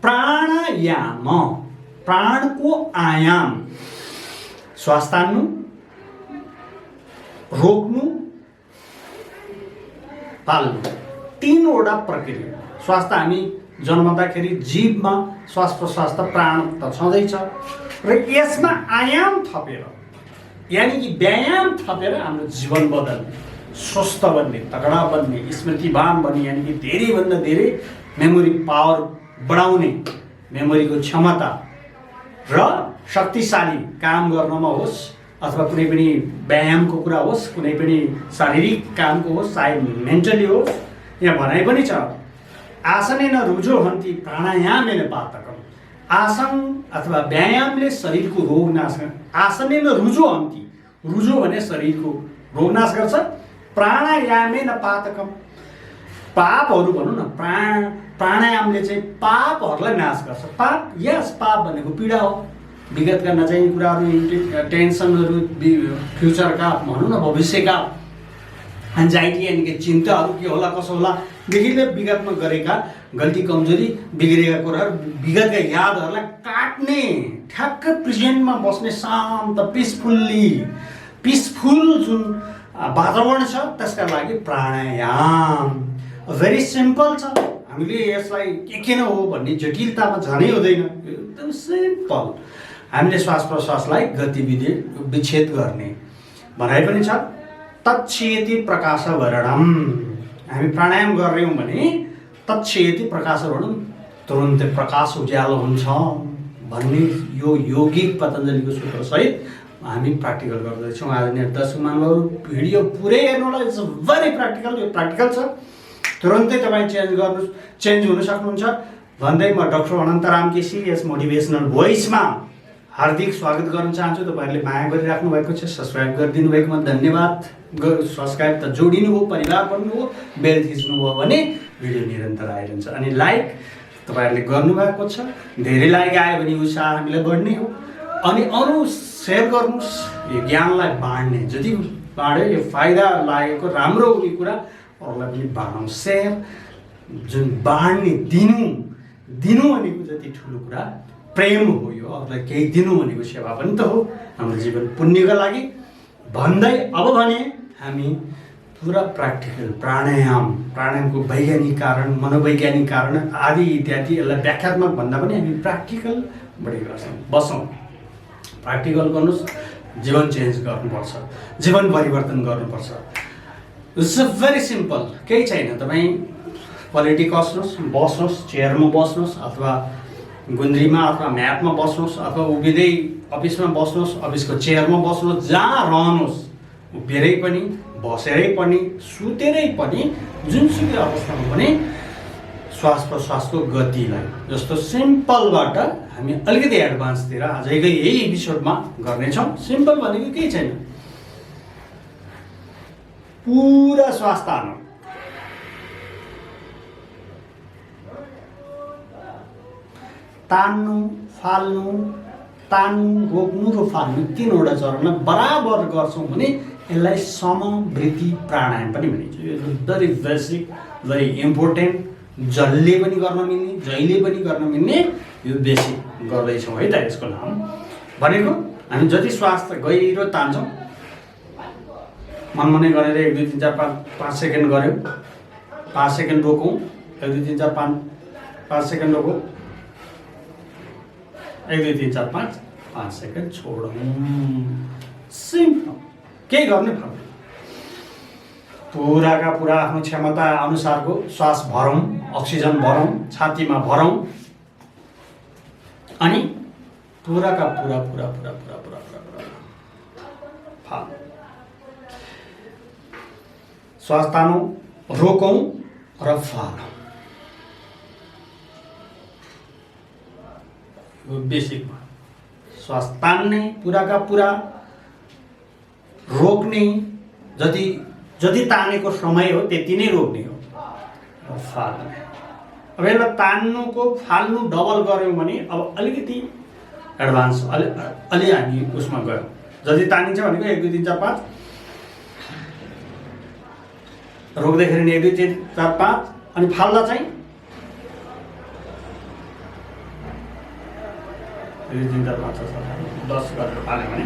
प्राणायाम, प्राणको आयाम, श्वास तान्नु, रोक्नु, पाल्नु, तीनवटा प्रक्रिया। श्वास त हामी जन्मदाखेरि जीवमा श्वास प्रश्वास त प्राण त छँदैछ र यसमा आयाम थपेर यानी कि व्यायाम थपेर हाम्रो जीवन बदल्ने, स्वस्थ बन्ने, तगडा बन्ने, स्मृतिवान बन्ने, यानी कि धेरैभन्दा धेरै मेमोरी पावर बढाउने, मेमोरीको क्षमता र शक्तिशाली काम गर्नमा होस् अथवा कुनै पनि व्यायामको कुरा होस्, कुनै पनि शारीरिक कामको होस्, चाहे मेन्टली होस्, यहाँ भनाइ पनि छ आसनेन रुजो हन्ति प्राणायामेन पातकम। आसन अथवा व्यायामले शरीरको रोग नाश गर्छ। आसनेन रुजो हन्ति, रुजो भने शरीरको रोग नाश गर्छ। प्राणायामेन पातकम, पापहरू भनौँ न, प्राणायामले चाहिँ पापहरूलाई नाश गर्छ। पाप, यस पाप भनेको पीडा हो, विगतका नचाहिने कुराहरू, टेन्सनहरू, फ्युचरका भनौँ न, भविष्यका एन्जाइटी यानि कि चिन्ताहरू, के होला कसो होला देखिले विगतमा गरेका गल्ती कमजोरी बिग्रेका कुराहरू, विगतका यादहरूलाई काट्ने, ठ्याक्क प्रेजेन्टमा बस्ने, शान्त पिसफुल जुन वातावरण छ त्यसका लागि प्राणायाम भेरी सिम्पल छ। हामीले यसलाई के किन हो भन्ने जटिलतामा जानै हुँदैन, एकदम सिम्पल। हामीले श्वास प्रश्वासलाई गतिविधि विच्छेद गर्ने भनाइ पनि छ। तच्छेति प्रकाशवर्णम, हामी प्राणायाम गर्यौँ भने तच्छेति प्रकाशवर्णम, तुरुन्तै प्रकाश उज्यालो हुन्छ भन्ने यो योगिक पतञ्जलिको सूत्रसहित हामी प्र्याक्टिकल गर्दैछौँ। आदरणीय दर्शक महानुभावहरू, भिडियो पुरै हेर्नुहोला, इट्स भेरी प्र्याक्टिकल, यो प्र्याक्टिकल छ, तुरन्तै तपाईँ चेन्ज हुन सक्नुहुन्छ भन्दै म डाक्टर अनन्तराम केसी यस मोटिभेसनल भोइसमा हार्दिक स्वागत गर्न चाहन्छु। तपाईँहरूले माया गरिराख्नु भएको छ, सब्सक्राइब गरिदिनु भएकोमा धन्यवाद। सब्सक्राइब त जोडिनु भयो, परिवार बन्नुभयो, बेल थिच्नुभयो भने भिडियो निरन्तर आइरहन्छ। अनि लाइक तपाईँहरूले गर्नुभएको छ, धेरै लाइक आयो भने उत्साह हामीलाई बढ्ने हो। अनि अरू सेयर गर्नुहोस्, यो ज्ञानलाई बाँड्ने, जति बाँड्यो यो फाइदा लागेको राम्रो हुने कुरा अरूलाई पनि बाँडौँ। सेयर जुन बाँड्ने, दिनु भनेको जति ठुलो कुरा प्रेम हो, यो अरूलाई केही दिनु भनेको सेवा पनि त हो, हाम्रो जीवन पुण्यका लागि भन्दै अब भने हामी पुरा प्र्याक्टिकल प्राणायामको वैज्ञानिक कारण, मनोवैज्ञानिक कारण आदि इत्यादि, यसलाई व्याख्यात्मक भन्दा पनि हामी प्र्याक्टिकल बढी गर्छौँ। बसौँ, प्र्याक्टिकल गर्नुहोस्, जीवन चेन्ज गर्नुपर्छ, जीवन परिवर्तन गर्नुपर्छ। इट्स भेरी सिम्पल, केही छैन। तपाईँ पलेटी कस्नुहोस्, बस्नुहोस्, चेयरमा बस्नुहोस् अथवा गुन्द्रीमा अथवा म्याटमा बस्नुहोस् अथवा उभिँदै अफिसमा बस्नुहोस्, अफिसको चेयरमा बस्नुहोस्, जहाँ रहनुहोस्, उभिएरै पनि, बसेरै पनि, सुतेरै पनि, जुनसुकै अवस्थामा पनि श्वास प्रश्वासको गतिलाई जस्तो सिम्पलबाट हामी अलिकति एडभान्सतिर आजकै यही एपिसोडमा गर्नेछौँ। सिम्पल भनेको केही छैन, पुरा श्वास तान्नु, तान्नु, फाल्नु, रोक्नु र फाल्नु, तीनवटा चरणमा बराबर गर्छौँ भने यसलाई समवृत्ति प्राणायाम पनि भनिन्छ। यो भेरी बेसिक, भेरी इम्पोर्टेन्ट, जसले पनि गर्न मिल्ने, जहिले पनि गर्न मिल्ने यो बेसिक गर्दैछौँ है त। यसको नाम भनेको हामी जति श्वास गहिरो तान्छौँ, मनमनै गरेर 1 2 3 4 5 सेकेन्ड गऱ्यौँ, 5 सेकेन्ड रोकौँ, 1 2 3 4 5 सेकेन्ड रोकौँ, 1 2 3 4 5 सेकेन्ड छोडौँ। सिम्पल, केही गर्ने पर्दैन। पुराका पुरा आफ्नो क्षमता अनुसारको श्वास भरौँ, अक्सिजन भरौँ, छातीमा भरौँ, अनि पुराका पुरा फालौँ। श्वास तानौँ, रोकौँ र फालौँ। बेसिकमा श्वास तान्ने, पुराका पुरा रोक्ने, जति तानेको समय हो त्यति नै रोक्ने हो, फाल्ने। अब यसलाई तान्नुको फाल्नु डबल गऱ्यौँ भने अब अलिकति एडभान्स, अलि हामी उसमा गयौँ। जति तानिन्छ भनेको 1 2 3 4 5, रोक्दाखेरि 1 2 3 4 5, अनि फाल्दा चाहिँ दिँदा 10 गरेर फाल्यो भने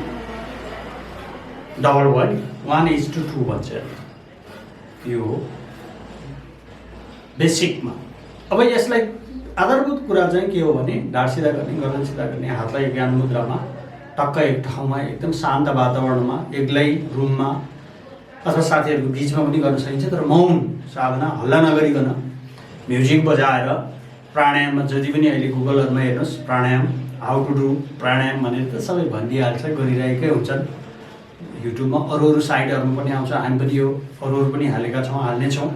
डबल भयो नि, 1:2 भन्छ। यो हो बेसिकमा। अब यसलाई आधारभूत कुरा चाहिँ के हो भने ढाड सिधा गर्ने, गर्दन सिधा गर्ने, हातलाई ज्ञान मुद्रामा टक्क एक ठाउँमा एकदम शान्त वातावरणमा एक्लै रुममा अथवा साथीहरूको बिचमा पनि गर्न सकिन्छ, तर मौन साधना, हल्ला नगरिकन म्युजिक बजाएर प्राणायाममा जति पनि अहिले गुगलहरूमा हेर्नुहोस् प्राणायाम, हाउ टु डु प्राणायाम भनेर त सबै भनिदिइहाल्छ, गरिरहेकै हुन्छन्। युट्युबमा अरू साइटहरूमा पनि आउँछ, हामी पनि यो अरू पनि हालेका छौँ, हाल्नेछौँ।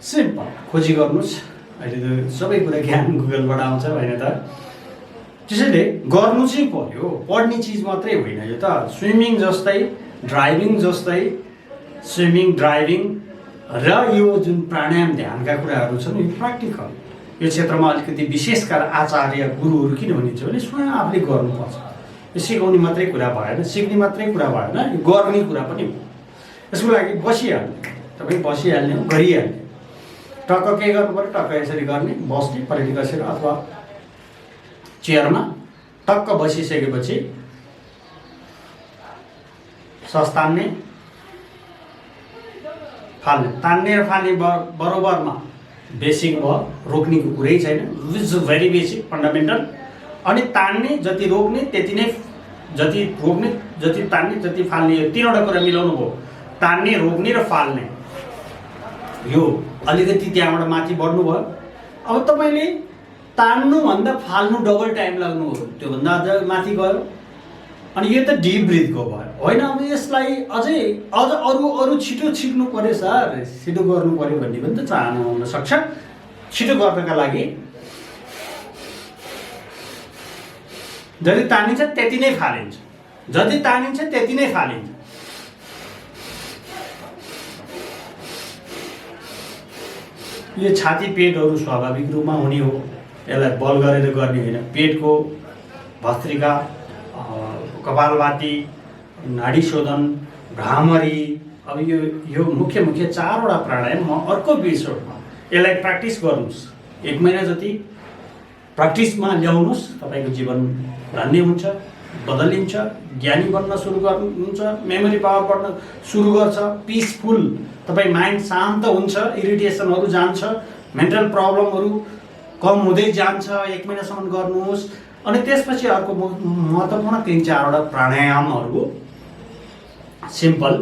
सिम्पल खोजी गर्नुहोस्, अहिले त सबै कुरा ज्ञान गुगलबाट आउँछ होइन त। त्यसैले गर्नु चाहिँ पर्यो, पढ्ने चिज मात्रै होइन यो त। स्विमिङ जस्तै, ड्राइभिङ जस्तै, स्विमिङ, ड्राइभिङ र यो जुन प्राणायाम ध्यानका कुराहरू छन् यो प्र्याक्टिकल। यो क्षेत्रमा अलिकति विशेषकर आचार्य गुरुहरू किन भनिन्छ भने स्वयं आफूले गर्नुपर्छ। यो सिकाउने मात्रै कुरा भएन, सिक्ने मात्रै कुरा भएन, यो गर्ने कुरा पनि हो। यसको लागि बसिहाल्ने, तपाईँ बसिहाल्ने, गरिहाल्ने। टक्क के गर्नु पऱ्यो, टक्क यसरी गर्ने, बस्ने परेटी कसेर अथवा चेयरमा टक्क बसिसकेपछि सस तान्ने, फाल्ने, तान्ने र फाल्ने बरोबरमा बेसिक भयो, रोक्नेको कुरै छैन, which is very basic fundamental. अनि तान्ने जति रोक्ने त्यति नै, जति रोक्ने जति तान्ने जति फाल्ने, यो तीनवटा कुरा मिलाउनु भयो, तान्ने, रोक्ने र फाल्ने। यो अलिकति त्यहाँबाट माथि बढ्नु भयो। अब तपाईँले तान्नुभन्दा फाल्नु डबल टाइम लाग्नु हो, त्योभन्दा अझ माथि गयो। अनि यो त डिप ब्रिथको भयो होइन। अब यसलाई अझ अरू छिटो सिक्नु पऱ्यो सर, छिटो गर्नु पऱ्यो भन्ने पनि त चाहना हुन सक्छ। छिटो गर्नका लागि जति तानिन्छ त्यति नै फालिन्छ, जति तानिन्छ त्यति नै फालिन्छ। यो छाती पेटहरू स्वाभाविक रूपमा हुने हो, यसलाई बल गरेर गर्ने होइन। पेटको भस्त्रिका, कपालभाती, नाडी शोधन, भ्रामरी, अब यो मुख्य 4वटा प्राणायाम म अर्को एपिसोडमा यसलाई प्र्याक्टिस गर्नुहोस्। 1 महिना जति प्र्याक्टिसमा ल्याउनुहोस्, तपाईँको जीवन धन्य हुन्छ, बदलिन्छ, ज्ञानी बन्न सुरु गर्नुहुन्छ, मेमोरी पावर बढ्न सुरु गर्छ, पिसफुल, तपाईँ माइन्ड शान्त हुन्छ, इरिटेसनहरू जान्छ, मेन्टल प्रब्लमहरू कम हुँदै जान्छ। 1 महिनासम्म गर्नुहोस्। अनि त्यसपछि अर्को महत्त्वपूर्ण 3-4वटा प्राणायामहरू सिम्पल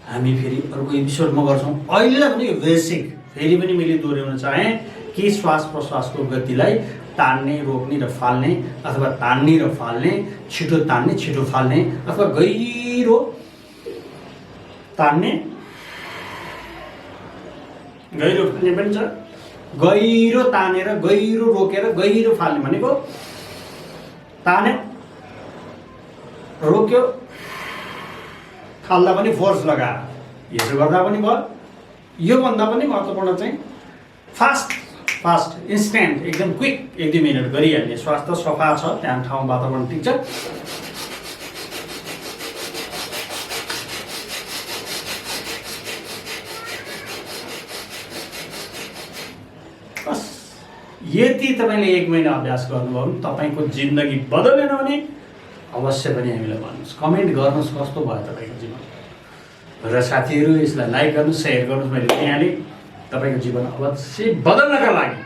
हामी फेरि अर्को एपिसोडमा गर्छौँ। अहिलेलाई पनि बेसिक फेरि पनि मैले दोहोऱ्याउन चाहेँ कि श्वास प्रश्वासको गतिलाई तान्ने, रोक्ने र फाल्ने, अथवा तान्ने र फाल्ने, छिटो तान्ने छिटो फाल्ने, अथवा गहिरो तान्ने, गहिरो फाल्ने पनि छ, गहिरो तानेर गहिरो रोकेर गहिरो फाल्ने भनेको ताने, रोक्यो, फाल्दा पनि फोर्स लगाएर, यसो गर्दा पनि भयो। योभन्दा पनि महत्त्वपूर्ण चाहिँ फास्ट इन्स्ट्यान्ट, एकदम क्विक 1-2 मिनट गरिहाल्ने। स्वास्थ्य सफा छ, त्यहाँ ठाउँ वातावरण ठिक छ, बस यति तपाईँले 1 महिना अभ्यास गर्नुभयो भने तपाईँको जिन्दगी बदलेन भने अवश्य पनि हामीलाई भन्नुहोस्, कमेन्ट गर्नुहोस् कस्तो भयो तपाईँको जीवन। र साथीहरू यसलाई लाइक गर्नुहोस्, सेयर गर्नुहोस्। मैले यहाँले तपाईँको जीवन अवश्य बदल्नका लागि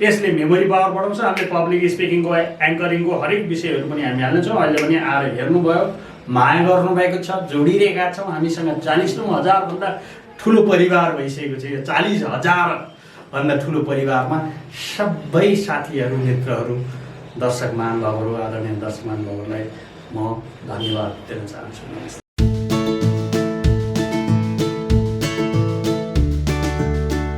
यसले मेमोरी पावर बढाउँछ। हामीले पब्लिक स्पिकिङको, एङ्करिङको हरेक विषयहरू पनि हामी हाल्नेछौँ। अहिले पनि आएर हेर्नुभयो, माया गर्नुभएको छ, जोडिरहेका छौँ हामीसँग। 40,000 भन्दा ठुलो परिवार भइसकेको छ। यो 40,000 भन्दा ठुलो परिवारमा सबै साथीहरू, मित्रहरू, दर्शक महानुभावहरू, आदरणीय दर्शक महानुभावहरूलाई म धन्यवाद दिन चाहन्छु।